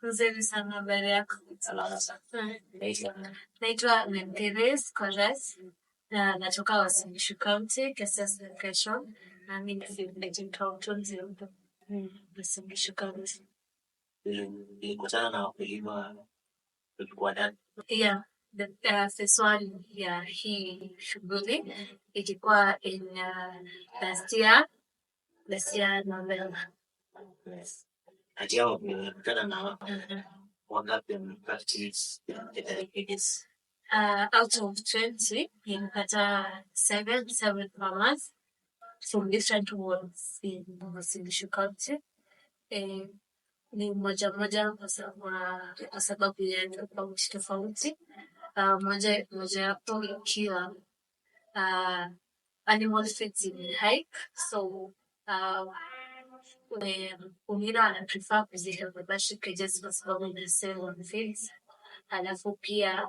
Nzuri sana habari yako. Naitwa Nemphiris na natoka Uasin Gishu County, Kisesa location. Na mimi ni Field County huko. Uasin Gishu County. Nilikutana na wakulima tulikuwa ndani. Yeah, the first one hii shughuli ilikuwa in last year November. Yes. Kati yao nimekutana na wangapi practice pages. Out of 20, nimepata seven farmers from different wards in Uasin Gishu County. Ni moja kwa sababu ya tofauti. Moja yapo ikiwa animal feeds in hike. So wengine wana prefer kuzika mabashi cages kwa sababu ina save on feeds. Alafu pia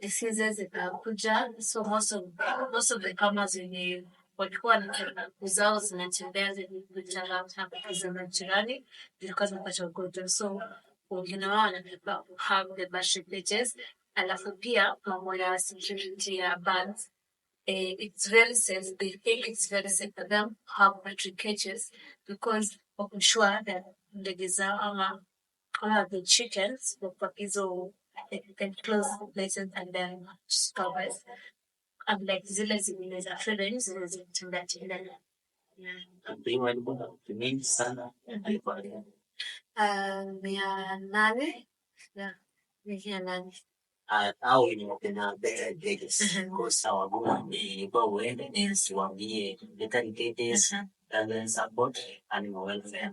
diseases zinakuja. So most of the farmers wenye walikuwa na kuzao zinatembea zinakuja hapa za majirani zilikuwa zinapata ugonjwa. So wengine wao wana prefer have the bashi cages. Alafu pia mambo ya security ya birds. It's very safe. They think it's very safe for them to have poultry cages because wako sure that ndege zao ama the chickens they can close places and then covers. Unlike zile zingine za feeding zinatembea. Mpima ilikuwa mingi sana. Ilikuwa 800. Yeah, 800. Au nimependa pages kwa sababu ni kwa uende nisiwaambie little pages and then support animal welfare.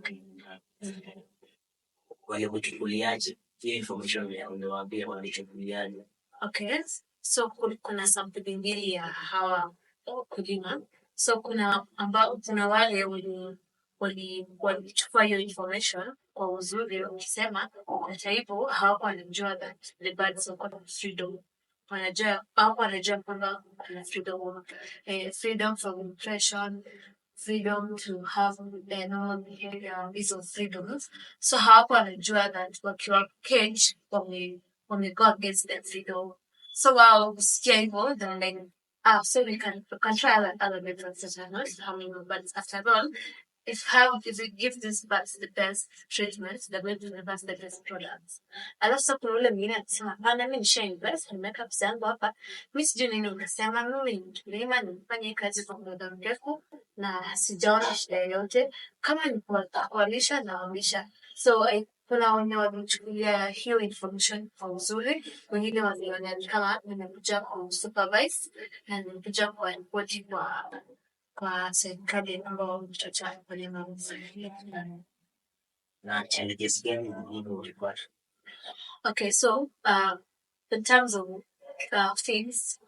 Wale kuchukuliaje information ya unawaambia walichukuliaje? Okay, so kuna sampuli mbili ya hawa kulima. So kuna wale walichukua hiyo information kwa uzuri wakisema hata hivyo hawako wanajua that the birds are called freedom. Wanajua kwamba kuna freedom from oppression, freedom to have normal behavior, these are freedoms. So hawako wanajua that wakiwa cage wame go against that freedom. So wao kusikia hivyo then like so we can try other methods such as how many birds after all. If we give these birds the best treatment, they're going to give us the best products. Alafu kuna ule mwingine anasema hapana, mimi nishainvest, nimeweka pesa yangu hapa, mimi sijui nini unasema, mimi nilima nifanye kazi kwa muda mrefu na sijaona shida yoyote, kama ni kuwalisha na walisha. So kuna wenye walichukulia hiyo information kwa uzuri, wengine waliona kama nimekuja kusupervise na nimekuja kuwapoti kwa serikali ambao mchocha kwenye mamlaka na challenges gani ulipata? Okay, so in terms of feeds,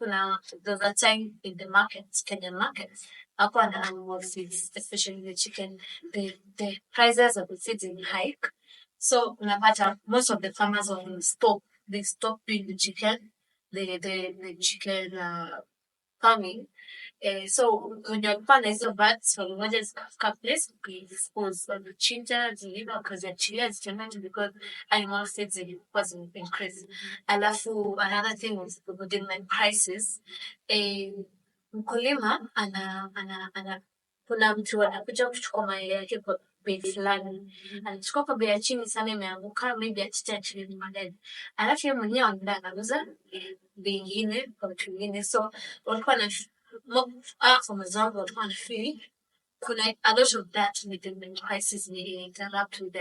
there's a time in the markets, Kenyan markets, upon animal feeds, especially the chicken, the prices of the feeds in hike. So unapata most of the farmers they stop doing the chicken chicken farming. So when you're planning hizo birds for emergency place, we dispose of the chinja, ziliva, because the chile is tremendous because animal feeds was increased. Alafu, another thing was the demand prices. Mkulima kuna mtu anakuja kuchukua mayai yake kwa bei fulani. Anachukua kwa bei ya chini sana, imeanguka maybe at chini madeni. Alafu yeye mwenyewe anaenda anauza bei nyingine kwa mtu mwingine. So walikuwa na for example, walikuwa na feel kuna a lot of that with the crisis ni interrupt with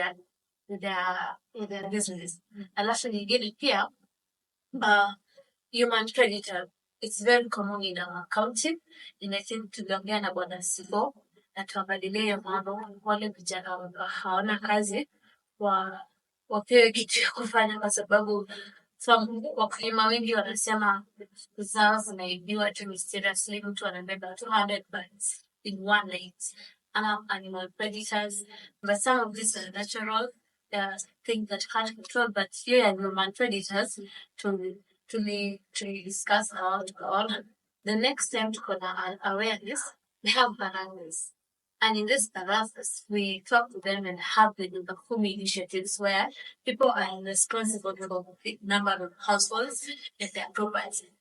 their business. Alafu nyingine pia human predator. It's very common in our county. And I think tuliongea na bwana Sifo na tuangalilie mambo wale vijana hawana kazi wapewe kitu ya kufanya kwa sababu wakulima wengi wanasema zao zinaibiwa tu mysteriously. Mtu anabeba 200 birds in one night. Animal predators. But some of these are natural things that can't control. But here are human predators to discuss how to go on. The next time to awareness, we have bananas. And in this analysis, we talk to them and have the home initiatives where people are responsible for the number of households in their property.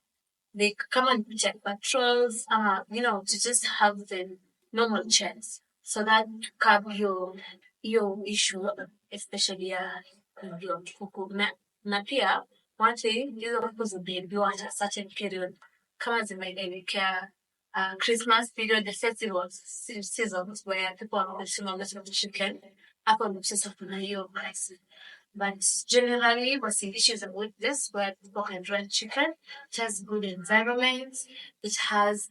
They come and check patrols, to just have the normal checks so that to curb your issue, especially your kuku. Na pia, one thing, hizo kuku zimeibiwa at a certain period, kama zimeelekea Christmas period, the festival seasons where people are consuming a lot of chicken, hapo ndio sasa kuna hiyo price. But generally, what's the issues about this where people can run chicken? It has good environment. It has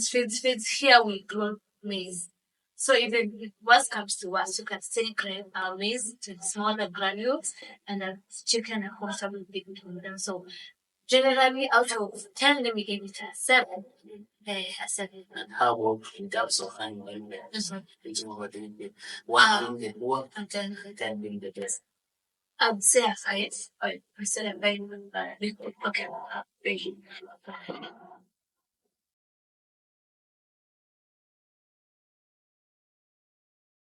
feeds. Here we grow maize. So even if worst comes to worst, you can still grind our maize to smaller granules and then chicken and comfortable big between them. So generally out of 10, let me give it a 7. A 7. How about in terms of animal welfare? It's over the one being the poor and 10 being the best. I would say a 5. I said a 5. Okay. Thank you.